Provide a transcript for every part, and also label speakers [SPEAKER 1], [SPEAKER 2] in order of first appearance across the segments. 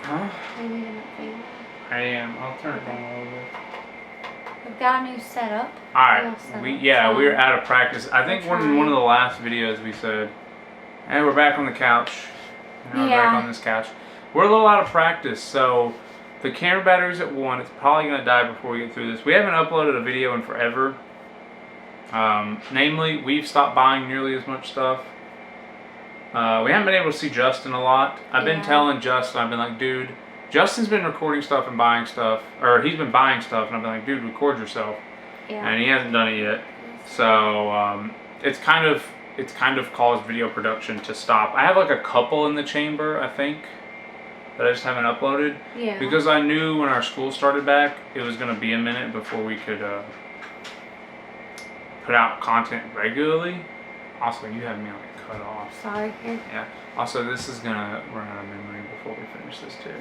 [SPEAKER 1] Huh?
[SPEAKER 2] We need a thing.
[SPEAKER 1] I am. I'll turn it down a little bit.
[SPEAKER 2] We've got a new setup.
[SPEAKER 1] Alright, we're out of practice. I think one of the last videos we said, hey, we're back on the couch. We're back on this couch. We're a little out of practice, so the camera battery's at 1. It's probably going to die before we get through this. We haven't uploaded a video in forever. Namely, we've stopped buying nearly as much stuff. We haven't been able to see Justin a lot. I've been telling Justin, I've been like, dude, Justin's been recording stuff and buying stuff, or he's been buying stuff, and I've been like, dude, record yourself. Yeah. And he hasn't done it yet. So it's kind of caused video production to stop. I have like a couple in the chamber, I think, that I just haven't uploaded. Yeah. Because I knew when our school started back, it was going to be a minute before we could put out content regularly. Also, you have me like cut off.
[SPEAKER 2] Sorry.
[SPEAKER 1] Yeah. Also, this is gonna run out of memory before we finish this too.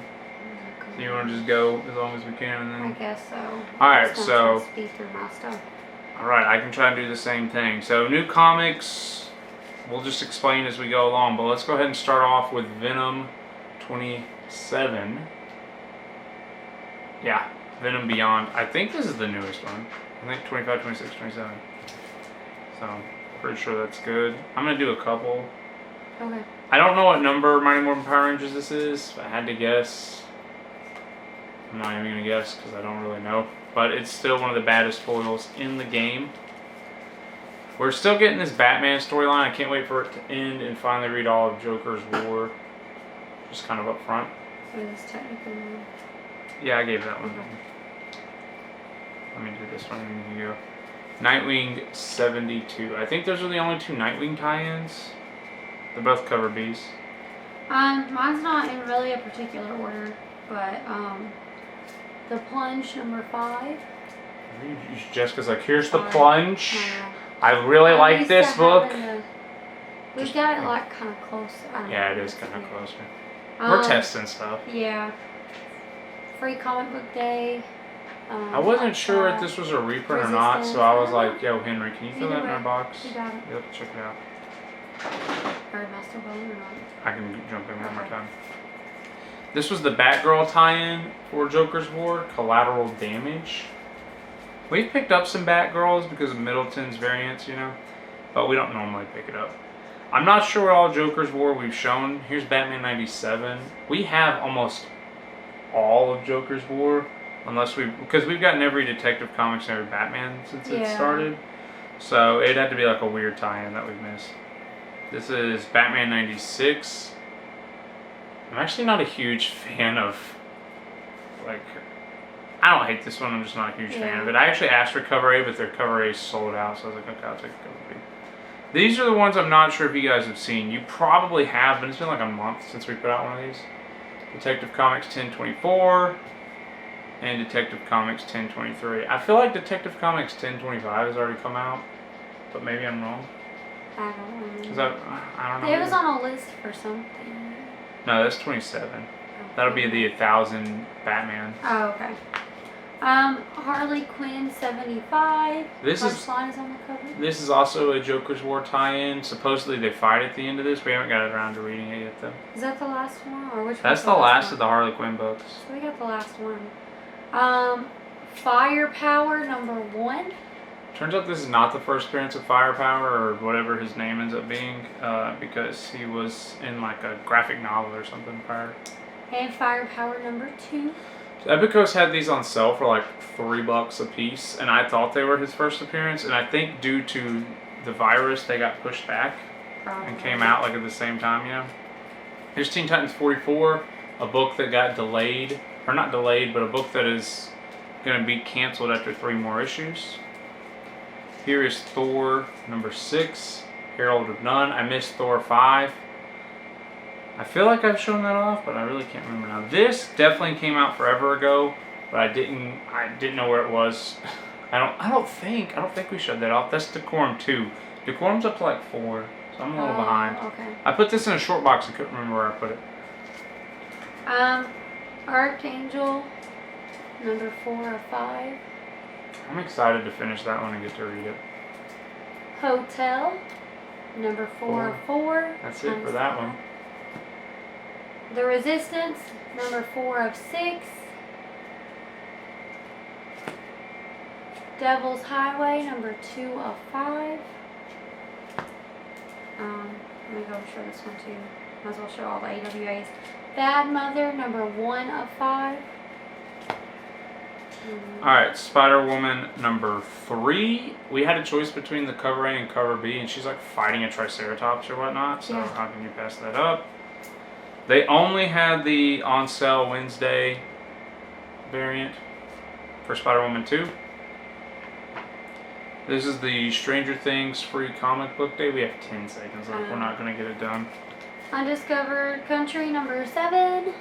[SPEAKER 1] So you want to just go as long as we can, and then.
[SPEAKER 2] I guess so.
[SPEAKER 1] All right, so.
[SPEAKER 2] Speed through my stuff.
[SPEAKER 1] All right, I can try and do the same thing. So new comics, we'll just explain as we go along. But let's go ahead and start off with Venom 27. Yeah, Venom Beyond. I think this is the newest one. I think 25, 26, 27. So. Pretty sure that's good. I'm gonna do a couple.
[SPEAKER 2] Okay.
[SPEAKER 1] I don't know what number Mighty Morphin Power Rangers this is. If I had to guess, I'm not even gonna guess because I don't really know. But it's still one of the baddest foils in the game. We're still getting this Batman storyline. I can't wait for it to end and finally read all of Joker's War. Just kind of up front.
[SPEAKER 2] So is this technically?
[SPEAKER 1] Yeah, I gave that one. Okay. Let me do this one and you go. Nightwing 72. I think those are the only 2 Nightwing tie-ins. They're both cover Bs.
[SPEAKER 2] Mine's not in really a particular order, but the Plunge number 5.
[SPEAKER 1] Jessica's like, here's the Plunge. I really like this book.
[SPEAKER 2] We've got it like kind of close.
[SPEAKER 1] Yeah, it is kind of closer. We're testing stuff.
[SPEAKER 2] Yeah. Free comic book day.
[SPEAKER 1] I wasn't sure if this was a reprint or not, so I was like, yo, Henry, can you fill that in our box?
[SPEAKER 2] You got it.
[SPEAKER 1] Yep, check it out.
[SPEAKER 2] Or am I still going or not?
[SPEAKER 1] I can jump in one more time. This was the Batgirl tie-in for Joker's War, Collateral Damage. We've picked up some Batgirls because of Middleton's variants, you know, but we don't normally pick it up. I'm not sure what all Joker's War we've shown. Here's Batman 97. We have almost all of Joker's War. Because we've gotten every Detective Comics and every Batman since it started. So it'd have to be like a weird tie-in that we've missed. This is Batman 96. I'm actually not a huge fan of, like, I don't hate this one, I'm just not a huge fan of it. I actually asked for cover A, but their cover A sold out, so I was like, okay, I'll take cover B. These are the ones I'm not sure if you guys have seen. You probably have, but it's been like a month since we put out one of these. Detective Comics 1024. And Detective Comics 1023. I feel like Detective Comics 1025 has already come out, but maybe I'm wrong.
[SPEAKER 2] I don't know.
[SPEAKER 1] Is that, I don't know.
[SPEAKER 2] It was on a list for something.
[SPEAKER 1] No, that's 27. Okay. That'll be the 1000 Batman.
[SPEAKER 2] Oh, okay. Harley Quinn 75.
[SPEAKER 1] This is
[SPEAKER 2] line is on the cover.
[SPEAKER 1] This is also a Joker's War tie-in. Supposedly they fight at the end of this. We haven't got around to reading it yet, though.
[SPEAKER 2] Is that the last one, or which?
[SPEAKER 1] That's the last of the Harley Quinn books.
[SPEAKER 2] So we got the last one. Firepower number 1.
[SPEAKER 1] Turns out this is not the first appearance of Firepower, or whatever his name ends up being, because he was in like a graphic novel or something prior.
[SPEAKER 2] And Firepower number 2.
[SPEAKER 1] So Epicos had these on sale for like $3 a piece, and I thought they were his first appearance, and I think due to the virus they got pushed back. Probably. And came out like at the same time, you know. Here's Teen Titans 44, a book that got delayed. Or not delayed, but a book that is going to be canceled after 3 more issues. Here is Thor number 6, Herald of None. I missed Thor 5. I feel like I've shown that off, but I really can't remember now. This definitely came out forever ago, but I didn't know where it was. I don't think we showed that off. That's Decorum 2. Decorum's up to like 4, so I'm a little behind.
[SPEAKER 2] Okay.
[SPEAKER 1] I put this in a short box. I couldn't remember where I put it.
[SPEAKER 2] Archangel number 4 of 5.
[SPEAKER 1] I'm excited to finish that one and get to read it.
[SPEAKER 2] Hotel number 4 of 4.
[SPEAKER 1] That's it for that one.
[SPEAKER 2] The Resistance, number 4 of 6. Devil's Highway, number 2 of 5. Let me go show this one too. Might as well show all the AWAs. Bad Mother, number 1 of 5.
[SPEAKER 1] Alright, Spider-Woman number 3. We had a choice between the cover A and cover B, and she's like fighting a Triceratops or whatnot, so
[SPEAKER 2] Yeah.
[SPEAKER 1] how can you pass that up? They only had the on sale Wednesday variant for Spider-Woman 2. This is the Stranger Things free comic book day. We have 10 seconds left. We're not going to get it done.
[SPEAKER 2] Undiscovered Country, number 7.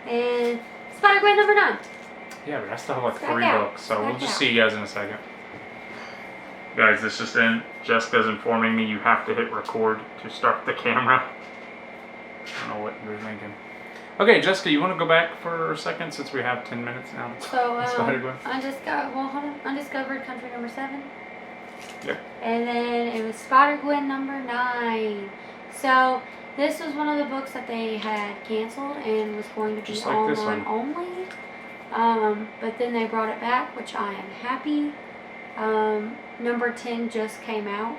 [SPEAKER 2] And Spider-Gwen, number 9.
[SPEAKER 1] Yeah, but I still have like
[SPEAKER 2] Back
[SPEAKER 1] 3
[SPEAKER 2] out.
[SPEAKER 1] books, so
[SPEAKER 2] Back
[SPEAKER 1] we'll just
[SPEAKER 2] out.
[SPEAKER 1] see you guys in a second. Guys, this just in. Jessica's informing me you have to hit record to start the camera. I don't know what you're thinking. Okay, Jessica, you want to go back for a second since we have 10 minutes now?
[SPEAKER 2] So,
[SPEAKER 1] Spider-Gwen.
[SPEAKER 2] Undiscovered Country, number 7.
[SPEAKER 1] Yep.
[SPEAKER 2] And then it was Spider-Gwen, number 9. So, this was one of the books that they had canceled and was going to be
[SPEAKER 1] Just like this
[SPEAKER 2] online
[SPEAKER 1] one.
[SPEAKER 2] only. But then they brought it back, which I am happy. Number 10 just came out.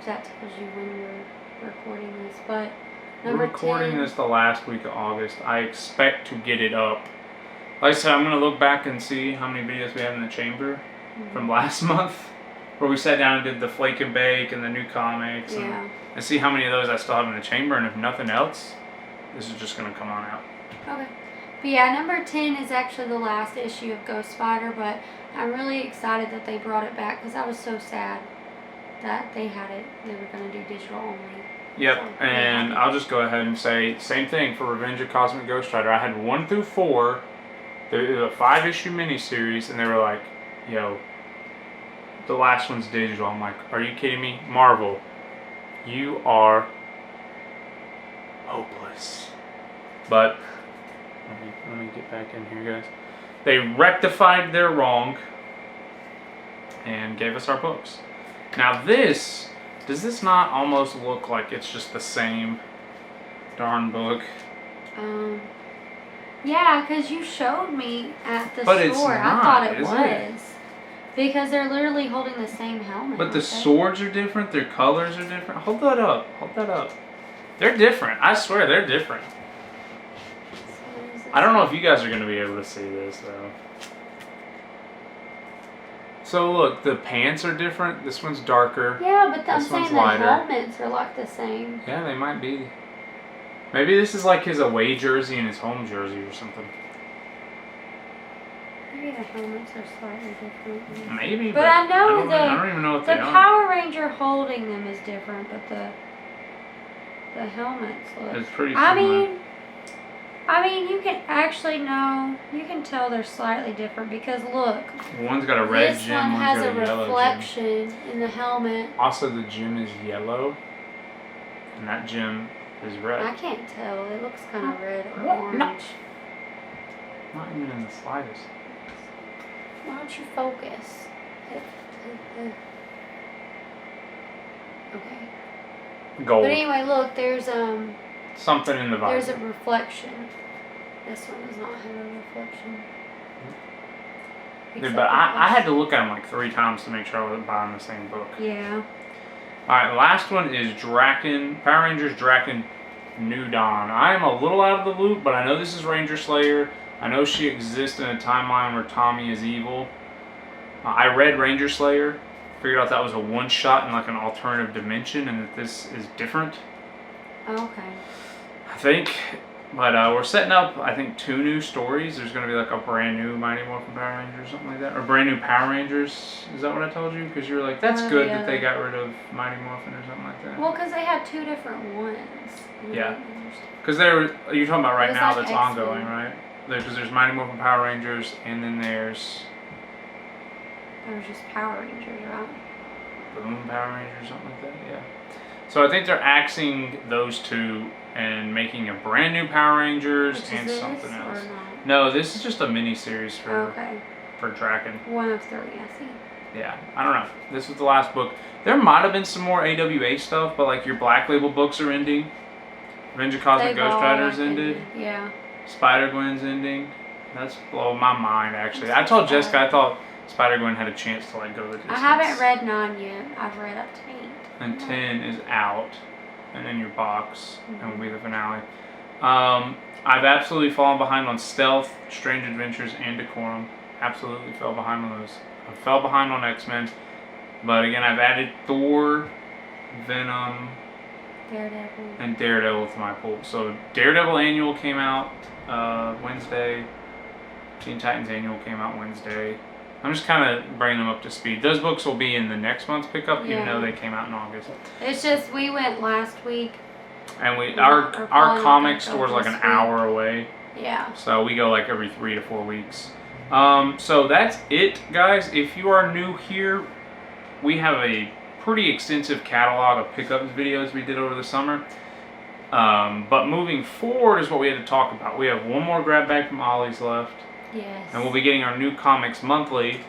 [SPEAKER 2] That tells you when we're recording this. But
[SPEAKER 1] We're
[SPEAKER 2] number
[SPEAKER 1] recording
[SPEAKER 2] 10,
[SPEAKER 1] this the last week of August. I expect to get it up. Like I said, I'm going to look back and see how many videos we have in the chamber from last month, where we sat down and did the Flake and Bake and the new comics,
[SPEAKER 2] Yeah.
[SPEAKER 1] and see how many of those I still have in the chamber, and if nothing else, this is just going to come on out.
[SPEAKER 2] Okay. But yeah, number 10 is actually the last issue of Ghost Spider, but I'm really excited that they brought it back because I was so sad that they were going to do digital only.
[SPEAKER 1] Yep,
[SPEAKER 2] So,
[SPEAKER 1] and
[SPEAKER 2] yeah.
[SPEAKER 1] I'll just go ahead and say, same thing for Revenge of Cosmic Ghost Rider. I had 1 through 4, it was a 5-issue miniseries, and they were like, yo, the last one's digital. I'm like, are you kidding me? Marvel, you are hopeless. But let me get back in here, guys. They rectified their wrong and gave us our books. Now does this not almost look like it's just the same darn book?
[SPEAKER 2] Yeah, because you showed me at the
[SPEAKER 1] But
[SPEAKER 2] store.
[SPEAKER 1] it's
[SPEAKER 2] I
[SPEAKER 1] not,
[SPEAKER 2] thought it
[SPEAKER 1] is
[SPEAKER 2] was.
[SPEAKER 1] it?
[SPEAKER 2] Because they're literally holding the same helmet.
[SPEAKER 1] But the
[SPEAKER 2] aren't they?
[SPEAKER 1] swords are different, their colors are different. Hold that up, hold that up. They're different, I swear they're different.
[SPEAKER 2] So is it-
[SPEAKER 1] I don't know if you guys are going to be able to see this though. So look, the pants are different. This one's darker.
[SPEAKER 2] Yeah, but I'm
[SPEAKER 1] This
[SPEAKER 2] saying
[SPEAKER 1] one's
[SPEAKER 2] the
[SPEAKER 1] lighter.
[SPEAKER 2] helmets are like the same.
[SPEAKER 1] Yeah, they might be. Maybe this is like his away jersey and his home jersey or something.
[SPEAKER 2] Maybe the helmets are slightly different.
[SPEAKER 1] Maybe,
[SPEAKER 2] But I know
[SPEAKER 1] I don't even know what
[SPEAKER 2] The
[SPEAKER 1] they are.
[SPEAKER 2] Power Ranger holding them is different, but the helmets look.
[SPEAKER 1] It's pretty
[SPEAKER 2] I
[SPEAKER 1] similar.
[SPEAKER 2] mean, you can actually you can tell they're slightly different because look,
[SPEAKER 1] One's got a red
[SPEAKER 2] this
[SPEAKER 1] gem,
[SPEAKER 2] one
[SPEAKER 1] one's
[SPEAKER 2] has
[SPEAKER 1] got
[SPEAKER 2] a
[SPEAKER 1] a yellow gem.
[SPEAKER 2] reflection in the helmet.
[SPEAKER 1] Also, the gem is yellow, and that gem is red.
[SPEAKER 2] I can't tell. It looks kind of red or
[SPEAKER 1] What?
[SPEAKER 2] orange.
[SPEAKER 1] No. Not even in the slightest.
[SPEAKER 2] Why don't you focus? Okay.
[SPEAKER 1] Gold.
[SPEAKER 2] But anyway, look, there's
[SPEAKER 1] Something in the
[SPEAKER 2] there's
[SPEAKER 1] visor.
[SPEAKER 2] a reflection. This one does not have a reflection.
[SPEAKER 1] Dude,
[SPEAKER 2] Except
[SPEAKER 1] but I
[SPEAKER 2] for
[SPEAKER 1] had to look at them like 3 times to make sure I wasn't buying the same book.
[SPEAKER 2] Yeah.
[SPEAKER 1] Alright, last one is Power Rangers Draken New Dawn. I am a little out of the loop, but I know this is Ranger Slayer. I know she exists in a timeline where Tommy is evil. I read Ranger Slayer, figured out that was a one-shot in like an alternative dimension, and that this is different,
[SPEAKER 2] Okay.
[SPEAKER 1] I think. But we're setting up, I think, 2 new stories. There's going to be like a brand new Mighty Morphin Power Rangers or something like that. Or brand new Power Rangers. Is that what I told you? Because you were like, that's
[SPEAKER 2] Oh,
[SPEAKER 1] good
[SPEAKER 2] yeah.
[SPEAKER 1] that they got rid of Mighty Morphin or something like that.
[SPEAKER 2] Well, because they had 2 different ones.
[SPEAKER 1] Yeah. Because you're talking about right
[SPEAKER 2] It was
[SPEAKER 1] now
[SPEAKER 2] like
[SPEAKER 1] that's
[SPEAKER 2] X-Men.
[SPEAKER 1] ongoing, right? Because there's Mighty Morphin Power Rangers, and then there's
[SPEAKER 2] There was just Power Rangers, right?
[SPEAKER 1] Boom Power Rangers or something like that, yeah. So I think they're axing those 2 and making a brand new Power Rangers
[SPEAKER 2] Which
[SPEAKER 1] and
[SPEAKER 2] is this,
[SPEAKER 1] something
[SPEAKER 2] or
[SPEAKER 1] else.
[SPEAKER 2] not?
[SPEAKER 1] No, this is just a mini series for
[SPEAKER 2] Okay.
[SPEAKER 1] Draken.
[SPEAKER 2] 1 of 3, I see.
[SPEAKER 1] Yeah, I don't know. This was the last book. There might have been some more AWA stuff, but like your Black Label books are ending. Avenger Cosmic
[SPEAKER 2] They've
[SPEAKER 1] Ghost
[SPEAKER 2] all
[SPEAKER 1] Riders ended.
[SPEAKER 2] Yeah.
[SPEAKER 1] Spider-Gwen's ending. That's blowing my mind, actually. I told Jessica I thought Spider-Gwen had a chance to like go the distance.
[SPEAKER 2] I haven't read 9 yet. I've read up to 8.
[SPEAKER 1] And 10 is out and in your box, and will be the finale. I've absolutely fallen behind on Stealth, Strange Adventures, and Decorum. Absolutely fell behind on those. I fell behind on X-Men, but again, I've added Thor, Venom, and Daredevil to my pool. So Daredevil Annual came out Wednesday. Teen Titans Annual came out Wednesday. I'm just kind of bringing them up to speed. Those books will be in the next month's pickup, even though they came out in August.
[SPEAKER 2] It's just we went last week.
[SPEAKER 1] And our comic store is like an hour away.
[SPEAKER 2] Yeah.
[SPEAKER 1] So we go like every 3 to 4 weeks. So that's it, guys. If you are new here, we have a pretty extensive catalog of pickups videos we did over the summer. But moving forward is what we had to talk about. We have one more grab bag from Ollie's left.
[SPEAKER 2] Yes.
[SPEAKER 1] And we'll be getting our new comics monthly.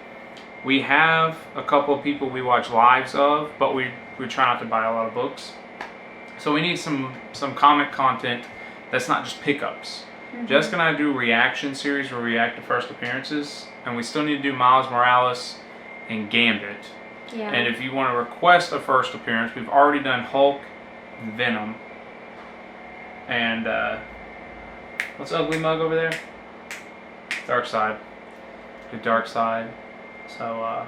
[SPEAKER 1] We have a couple of people we watch lives of, but we try not to buy a lot of books. So we need some comic content that's not just pickups. Jessica and I do a reaction series where we react to first appearances, and we still need to do Miles Morales and Gambit.
[SPEAKER 2] Yeah.
[SPEAKER 1] And if you want to request a first appearance, we've already done Hulk, Venom, and what's Ugly Mug over there? Dark Side. The Dark Side. So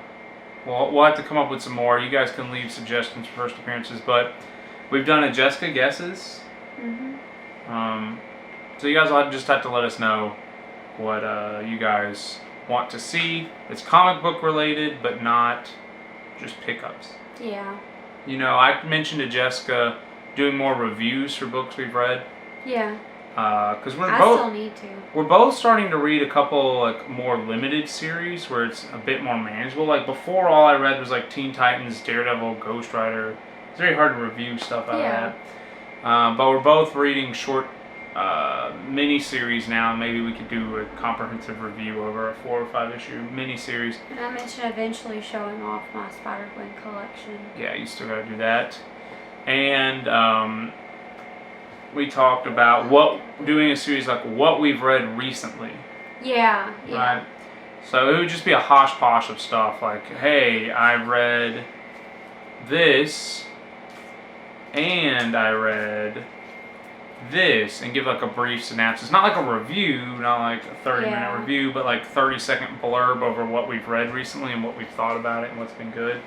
[SPEAKER 1] we'll have to come up with some more. You guys can leave suggestions for first appearances, but we've done a Jessica Guesses. So you guys will just have to let us know what you guys want to see. It's comic book related, but not just pickups.
[SPEAKER 2] Yeah.
[SPEAKER 1] You know, I mentioned to Jessica doing more reviews for books we've read.
[SPEAKER 2] Yeah.
[SPEAKER 1] Because
[SPEAKER 2] I still need to.
[SPEAKER 1] We're both starting to read a couple like more limited series where it's a bit more manageable. Like before, all I read was like Teen Titans, Daredevil, Ghost Rider. It's very hard to review stuff out of that. But we're both reading short mini series now. Maybe we could do a comprehensive review over a 4 or 5 issue mini series.
[SPEAKER 2] And I mentioned eventually showing off my Spider-Gwen collection.
[SPEAKER 1] Yeah, you still gotta do that. And we talked about doing a series like what we've read recently.
[SPEAKER 2] Yeah, yeah.
[SPEAKER 1] Right? So it would just be a hodgepodge of stuff like, hey, I read this, and I read this, and give like a brief synopsis. Not like a review, not like a 30-minute review, but like 30-second blurb over what we've read recently and what we've thought about it and what's been good.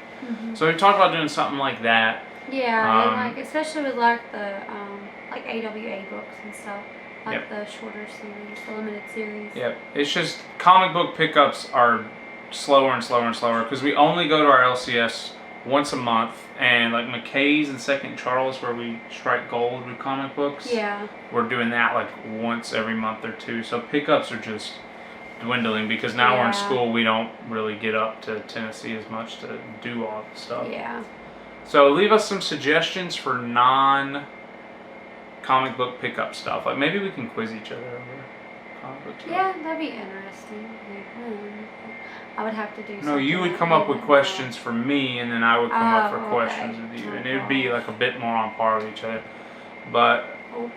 [SPEAKER 1] So we talked about doing something like that.
[SPEAKER 2] Yeah, and like especially with like the like AWA books and stuff, like the shorter series, the limited series.
[SPEAKER 1] Yep, it's just comic book pickups are slower and slower and slower because we only go to our LCS once a month, and like McKay's and Second Charles, where we strike gold with comic books.
[SPEAKER 2] Yeah.
[SPEAKER 1] We're doing that like once every month or two, so pickups are just dwindling because now we're in school. We don't really get up to Tennessee as much to do all the stuff.
[SPEAKER 2] Yeah.
[SPEAKER 1] So leave us some suggestions for non-comic book pickup stuff. Like maybe we can quiz each other over comic book stuff.
[SPEAKER 2] Yeah, that'd be interesting. I would have to do something.
[SPEAKER 1] No, you would come up with questions for me, and then I would come up for questions with you. And it would be like a bit more on par with each other. But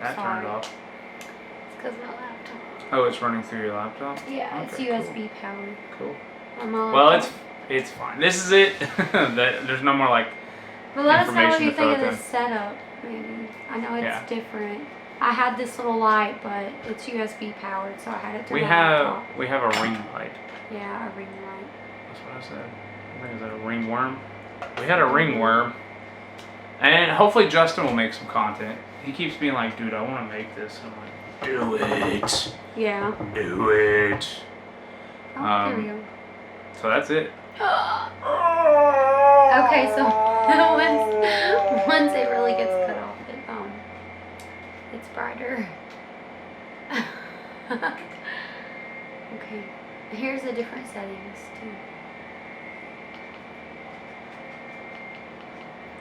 [SPEAKER 1] that turned off.
[SPEAKER 2] It's because of my laptop.
[SPEAKER 1] Oh, it's running through your laptop?
[SPEAKER 2] Yeah, it's USB powered.
[SPEAKER 1] Cool.
[SPEAKER 2] Well,
[SPEAKER 1] it's fine. This is it. There's no more like
[SPEAKER 2] But let us know what you
[SPEAKER 1] information to
[SPEAKER 2] think of
[SPEAKER 1] throw
[SPEAKER 2] this setup. Maybe I know it's different. I had this little light, but it's USB powered, so I had it through my laptop.
[SPEAKER 1] We have a ring light.
[SPEAKER 2] Yeah, a ring light.
[SPEAKER 1] That's what I said. I think is that a ringworm? We had a ringworm. And hopefully Justin will make some content. He keeps being like, dude, I want to make this. I'm like, do it.
[SPEAKER 2] Yeah.
[SPEAKER 1] Do it.
[SPEAKER 2] Oh, there we go.
[SPEAKER 1] So that's it.
[SPEAKER 2] Okay, so once it really gets cut off, it's brighter. Okay, here's the different settings too.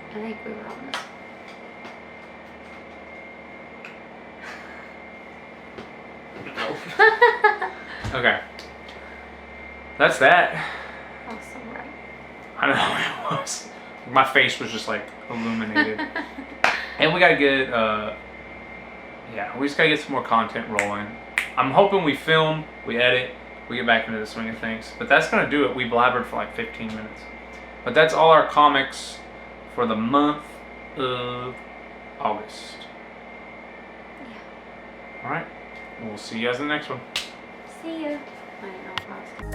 [SPEAKER 2] I think we were on this.
[SPEAKER 1] Okay. That's that.
[SPEAKER 2] Awesome, right?
[SPEAKER 1] I don't know what it was. My face was just like illuminated. And we gotta get Yeah, we just gotta get some more content rolling. I'm hoping we film, we edit, we get back into the swing of things. But that's gonna do it. We blabbered for like 15 minutes. But that's all our comics for the month of August.
[SPEAKER 2] Yeah.
[SPEAKER 1] Alright. We'll see you guys in the next one.
[SPEAKER 2] See ya. I don't know if I was